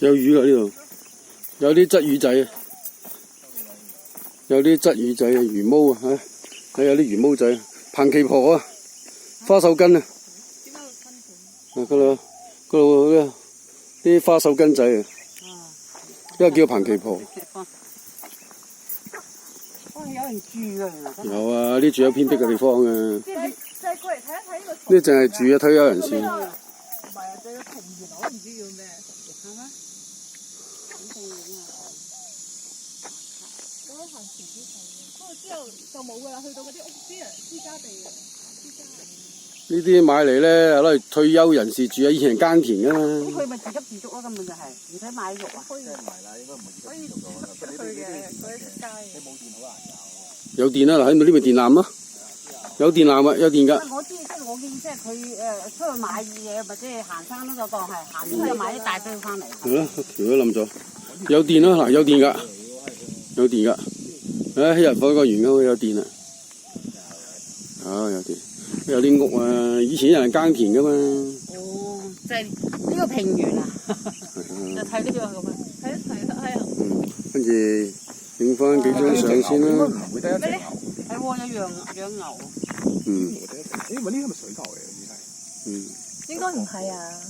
有魚㗎呢度，有啲鯽魚仔，有啲鯽魚仔啊，魚毛啊，睇有啲魚毛仔，彭奇婆啊，花手根啊，嗰度啲花手根仔啊，因為叫彭奇婆。哇！有人住㗎原來。有啊，啲住喺偏僻嘅地方啊。即係過嚟睇一睇呢個。呢淨係住嘅退休人士。唔係啊，仲有銅魚佬唔知叫咩，係咩？咁正影啊！嗰個行前啲係，不過之後就冇㗎啦，去到嗰啲屋啲人私家地啊，私家地。呢啲買嚟咧，攞嚟退休人士住啊，以前耕田㗎嘛。咁佢咪自給自足咯，根本就係唔使買肉啊。即係唔係啦，應該唔會自己做到啦。出去嘅，嗰啲出街嘅。你冇電好難搞。有電啊！嗱，喺度呢邊電纜咯，有電纜啊，有電㗎。我知，即係我見，即係佢出去買嘢或者係行山都就當係行完之後買一大堆翻嚟。係咯，條都冧咗。有電啦，嗱，有電㗎，有電㗎。希日火個園咁有電啊。有電。有啲屋啊，以前有人耕田㗎嘛。哦，即係呢個平原啊，就睇呢個咁啊，睇一睇啦，係啊。跟住影翻幾張相先啦。唔會得一隻牛。係喎，有養牛。咦？嗰啲係咪水牛嚟嘅？嗯。應該唔係啊。